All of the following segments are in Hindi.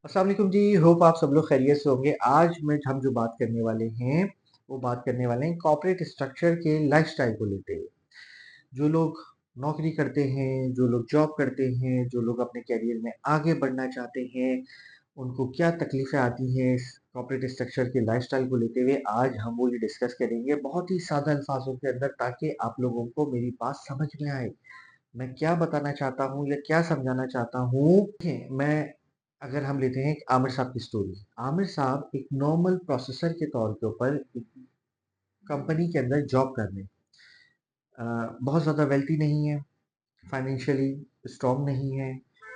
अस्सलाम वालेकुम जी, होप आप सब लोग खैरियत से होंगे। आज हम जो बात करने वाले हैं, वो बात करने वाले हैं कॉर्पोरेट स्ट्रक्चर के लाइफ़स्टाइल को लेते हुए। जो लोग नौकरी करते हैं, जो लोग जॉब करते हैं, जो लोग अपने करियर में आगे बढ़ना चाहते हैं, उनको क्या तकलीफ़ें आती हैं इस कॉर्पोरेट स्ट्रक्चर के लाइफ़स्टाइल को लेते हुए, आज हम वो ये डिस्कस करेंगे बहुत ही सादा अल्फ़ाज़ों के अंदर ताकि आप लोगों को मेरी बात समझ में आए। मैं क्या बताना चाहता हूँ या क्या समझाना चाहता हूँ, देखिए मैं अगर हम लेते हैं एक आमिर साहब की स्टोरी। आमिर साहब एक नॉर्मल प्रोसेसर के तौर के ऊपर एक कंपनी के अंदर जॉब कर रहे हैं। बहुत ज़्यादा वेल्थी नहीं है, फाइनेंशियली स्ट्रॉन्ग नहीं है।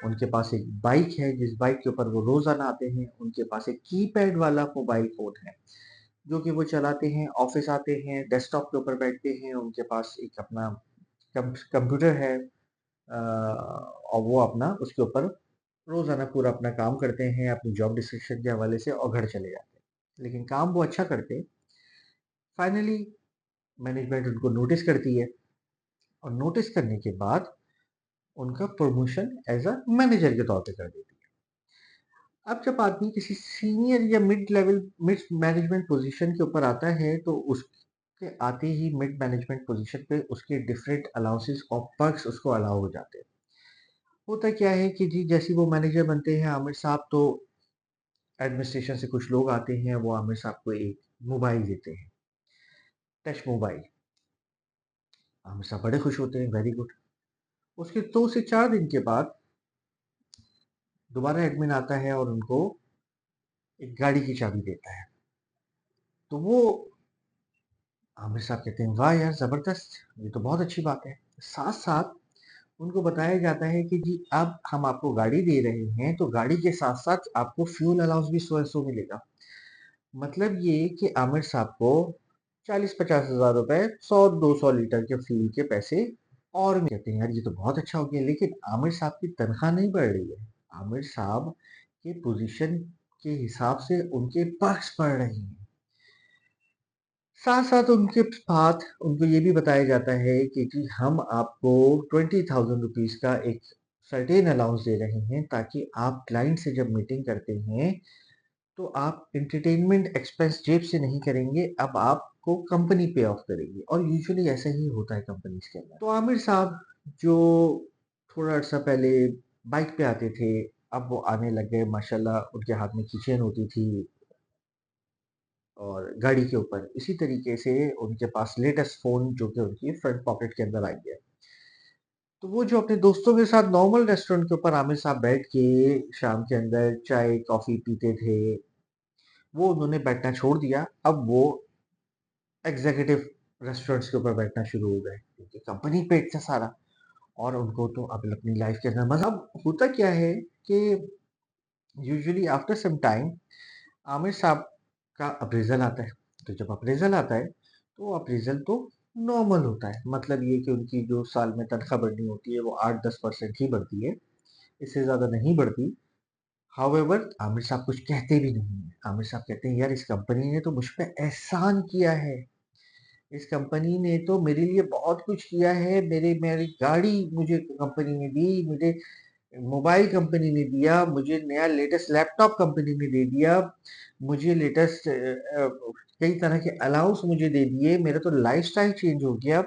उनके पास एक बाइक है, जिस बाइक के ऊपर वो रोज़ाना आते हैं। उनके पास एक कीपैड वाला मोबाइल फ़ोन है, जो कि वो चलाते हैं, ऑफ़िस आते हैं, डेस्कटॉप के ऊपर बैठते हैं। उनके पास एक अपना कंप्यूटर है, और वो अपना उसके ऊपर रोज़ाना पूरा अपना काम करते हैं, अपनी जॉब डिस्क्रिप्शन के हवाले से और घर चले जाते हैं। लेकिन काम वो अच्छा करते, फाइनली मैनेजमेंट उनको नोटिस करती है और नोटिस करने के बाद उनका प्रमोशन एज़ अ मैनेजर के तौर पे कर देती है। अब जब आदमी किसी सीनियर या mid level mid management position के ऊपर आता है, तो उसके आते ही मिड मैनेजमेंट पोज़ीशन पे उसके डिफरेंट अलाउंसेस और पर्क्स उसको अलाउ हो जाते हैं। होता क्या है कि जी जैसे ही वो मैनेजर बनते हैं आमिर साहब, तो एडमिनिस्ट्रेशन से कुछ लोग आते हैं, वो आमिर साहब को एक मोबाइल देते हैं, टच मोबाइल। आमिर साहब बड़े खुश होते हैं, वेरी गुड। उसके 2 से 4 दिन के बाद दोबारा एडमिन आता है और उनको एक गाड़ी की चाबी देता है। तो वो आमिर साहब कहते हैं, वाह यार ज़बरदस्त! ये तो बहुत अच्छी बात है। साथ-साथ उनको बताया जाता है कि जी अब हम आपको गाड़ी दे रहे हैं, तो गाड़ी के साथ-साथ आपको फ्यूल अलाउंस भी सौ-सौ मिलेगा। मतलब ये कि आमिर साहब को 40-50 हज़ार रुपए 100-200 लीटर के फ्यूल के पैसे और कहते हैं, यार ये तो बहुत अच्छा हो गया। लेकिन आमिर साहब की तनख्वाह नहीं बढ़ रही है। आमिर साहब के पोजीशन के हिसाब से उनके पर्क्स बढ़ रहे हैं। साथ-साथ उनके साथ उनको ये भी बताया जाता है कि जी हम आपको 20,000 रुपीज़ का एक सर्टेन अलाउंस दे रहे हैं, ताकि आप क्लाइंट से जब मीटिंग करते हैं, तो आप एंटरटेनमेंट एक्सपेंस जेब से नहीं करेंगे, अब आपको कंपनी पे ऑफ करेगी। और यूजुअली ऐसा ही होता है कंपनीज़ के अंदर। तो आमिर साहब जो थोड़ा अर्सा पहले बाइक पे आते थे, अब वो आने लग गए माशाल्लाह। उनके हाथ में कीचेन होती थी और गाड़ी के ऊपर इसी तरीके से उनके पास लेटेस्ट फ़ोन जो कि उनकी फ्रंट पॉकेट के अंदर आई है। तो वो जो अपने दोस्तों के साथ नॉर्मल रेस्टोरेंट के ऊपर आमिर साहब बैठ के शाम के अंदर चाय, कॉफ़ी पीते थे, वो उन्होंने बैठना छोड़ दिया। अब वो एग्ज़ीक्यूटिव रेस्टोरेंट्स के ऊपर बैठना शुरू हो गए, क्योंकि कंपनी पे इतना सारा और उनको तो अब अपनी लाइफ़ के अंदर मज़ा। अब होता क्या है कि usually after some time Aamir साहब का अप्रेज़ल आता है। तो जब अप्रेज़ल आता है, तो अप्रेज़ल तो नॉर्मल होता है। मतलब ये कि उनकी जो साल में तनख्वाह बढ़नी होती है, वो 8-10% ही बढ़ती है, इससे ज़्यादा नहीं बढ़ती। हाउएवर आमिर साहब कुछ कहते भी नहीं हैं। आमिर साहब कहते हैं, यार इस कंपनी ने तो मुझ पे एहसान किया है। इस कंपनी ने तो मेरे लिए बहुत कुछ किया है। मेरे मेरी गाड़ी मुझे कंपनी ने दी, मुझे मोबाइल कंपनी ने दिया, मुझे नया लेटेस्ट लैपटॉप कंपनी ने दे दिया, मुझे लेटेस्ट कई तरह के अलाउंस मुझे दे दिए, मेरा तो लाइफ़स्टाइल चेंज हो गया।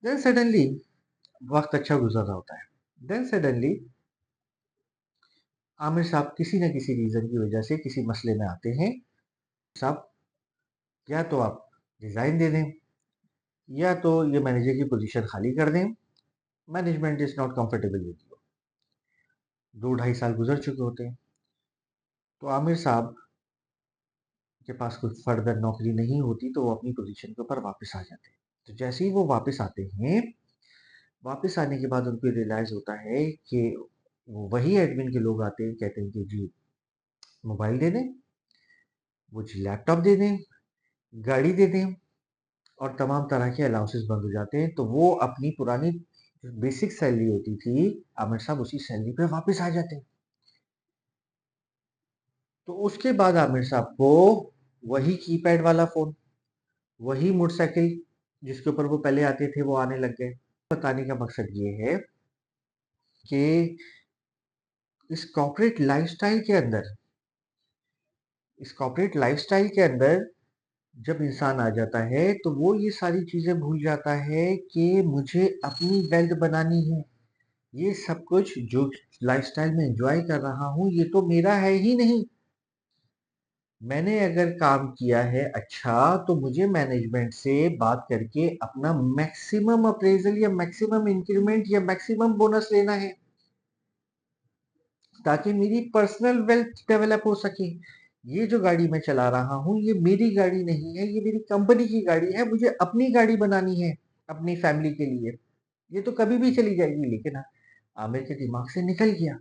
देन सडनली वक़्त अच्छा गुज़र रहा होता है। देन सडनली आमिर साहब किसी न किसी रीज़न की वजह से किसी मसले में आते हैं। साहब या तो आप रिज़ाइन दे दें, या तो ये मैनेजर की पोज़ीशन खाली कर दें। Management is not comfortable with you. 2 ढाई साल गुज़र चुके होते हैं। तो आमिर साहब के पास कोई फर्दर नौकरी नहीं होती, तो वो अपनी पोज़ीशन के ऊपर वापस आ जाते हैं। तो जैसे ही वो वापस आते हैं, वापस आने के बाद उनको रियलाइज़ होता है कि वो वही एडमिन के लोग आते हैं, कहते हैं कि जी मोबाइल दे दें, वो जी लैपटॉप दे दें, गाड़ी दे दें और तमाम तरह के अलाउंसेस बंद हो जाते हैं। तो वो अपनी पुरानी जो बेसिक सैलरी होती थी, आमिर साहब उसी सैलरी पे वापस आ जाते हैं। तो उसके बाद आमिर साहब को वही कीपैड वाला फ़ोन, वही मोटरसाइकिल जिसके ऊपर वो पहले आते थे, वो आने लग गए। बताने का मकसद ये है कि इस कॉर्पोरेट लाइफ़स्टाइल के अंदर जब इंसान आ जाता है, तो वो ये सारी चीज़ें भूल जाता है कि मुझे अपनी वेल्थ बनानी है। ये सब कुछ जो लाइफ़स्टाइल मैं एन्जॉय कर रहा हूँ, ये तो मेरा है ही नहीं। मैंने अगर काम किया है अच्छा, तो मुझे मैनेजमेंट से बात करके अपना मैक्सिमम अप्रेज़ल या मैक्सिमम इंक्रीमेंट या मैक्सिमम बोनस लेना है, ताकि मेरी पर्सनल वेल्थ डेवलप हो सके। ये जो गाड़ी मैं चला रहा हूँ, ये मेरी गाड़ी नहीं है, ये मेरी कंपनी की गाड़ी है, मुझे अपनी गाड़ी बनानी है, अपनी फैमिली के लिए। ये तो कभी भी चली जाएगी, लेकिन आमिर के दिमाग से निकल गया।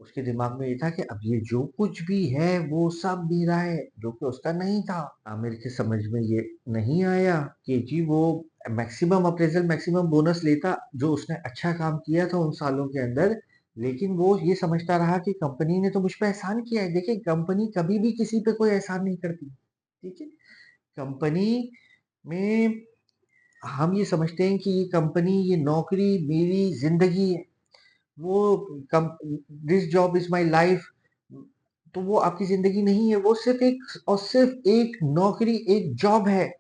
उसके दिमाग में ये था कि अब ये जो कुछ भी है वो सब मेरा है, जो कि उसका नहीं था। आमिर के समझ में ये नहीं आया कि जी वो मैक्सिमम अप्रेज़ल, मैक्सिमम बोनस लेता जो उसने अच्छा काम किया था उन सालों के अंदर, लेकिन वो ये समझता रहा कि कंपनी ने तो मुझ पे एहसान किया है। देखिए, कंपनी कभी भी किसी पे कोई एहसान नहीं करती, ठीक है? कंपनी में हम ये समझते हैं कि ये कंपनी, ये नौकरी मेरी ज़िंदगी है। वो come this job is my life, तो वो आपकी ज़िंदगी नहीं है, वो सिर्फ़ एक और सिर्फ़ एक नौकरी, एक जॉब है,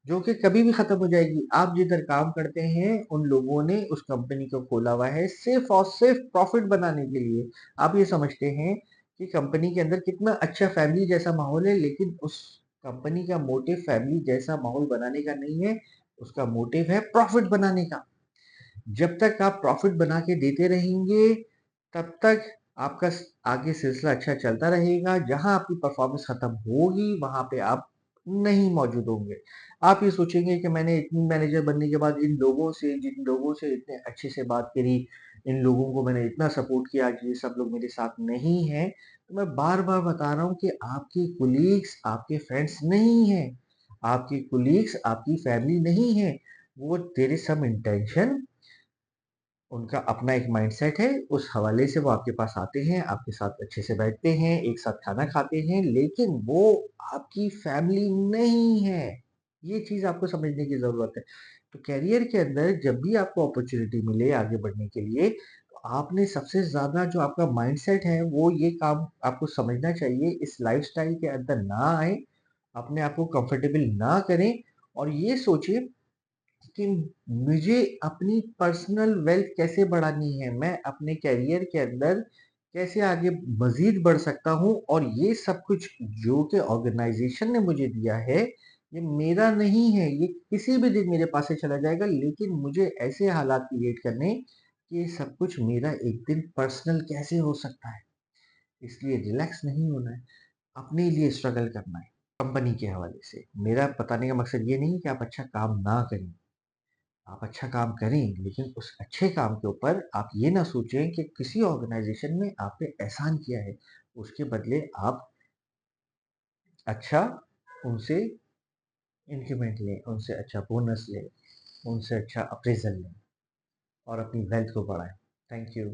जो कि कभी भी ख़त्म हो जाएगी। आप जिधर काम करते हैं, उन लोगों ने उस कंपनी को खोला हुआ है सिर्फ़ और सिर्फ़ प्रॉफ़िट बनाने के लिए। आप ये समझते हैं कि कंपनी के अंदर कितना अच्छा फैमिली जैसा माहौल है, लेकिन उस कंपनी का मोटिव फैमिली जैसा माहौल बनाने का नहीं है, उसका मोटिव है प्रॉफ़िट बनाने का। जब तक आप प्रॉफिट बना के देते रहेंगे, तब तक आपका आगे सिलसिला अच्छा चलता रहेगा। जहां आपकी परफॉर्मेंस खत्म होगी, वहां पे आप नहीं मौजूद होंगे। आप ये सोचेंगे कि मैंने इतनी मैनेजर बनने के बाद जिन लोगों से इतने अच्छे से बात करी, इन लोगों को मैंने इतना सपोर्ट किया, आज ये सब लोग मेरे साथ नहीं हैं। तो मैं बार बार बता रहा हूँ कि आपके कुलीग्स आपके फ्रेंड्स नहीं हैं, आपके कुलीग्स आपकी फैमिली नहीं है। वो देयर इज सम इंटेंशन, उनका अपना एक माइंडसेट है, उस हवाले से वो आपके पास आते हैं, आपके साथ अच्छे से बैठते हैं, एक साथ खाना खाते हैं, लेकिन वो आपकी फैमिली नहीं है। ये चीज़ आपको समझने की ज़रूरत है। तो करियर के अंदर जब भी आपको अपॉर्च्युनिटी मिले आगे बढ़ने के लिए, तो आपने सबसे ज़्यादा जो आपका माइंडसेट है, वो ये काम आपको समझना चाहिए, इस लाइफ़स्टाइल के अंदर ना आएँ, अपने आप को कंफर्टेबल ना करें और ये सोचिए कि मुझे अपनी पर्सनल वेल्थ कैसे बढ़ानी है, मैं अपने करियर के अंदर कैसे आगे मज़ीद बढ़ सकता हूँ और ये सब कुछ जो कि ऑर्गेनाइज़ेशन ने मुझे दिया है, ये मेरा नहीं है, ये किसी भी दिन मेरे पास से चला जाएगा, लेकिन मुझे ऐसे हालात क्रिएट करने कि ये सब कुछ मेरा एक दिन पर्सनल कैसे हो सकता है। इसलिए रिलैक्स नहीं होना है, अपने लिए स्ट्रगल करना है, कंपनी के हवाले से। मेरा बताने का मकसद ये नहीं कि आप अच्छा काम ना करें। आप अच्छा काम करें, लेकिन उस अच्छे काम के ऊपर आप ये ना सोचें कि किसी ऑर्गेनाइज़ेशन ने आप पे एहसान किया है। उसके बदले आप अच्छा उनसे इंक्रीमेंट लें, उनसे अच्छा बोनस लें, उनसे अच्छा अप्रेज़ल लें और अपनी वेल्थ को बढ़ाएँ। Thank you.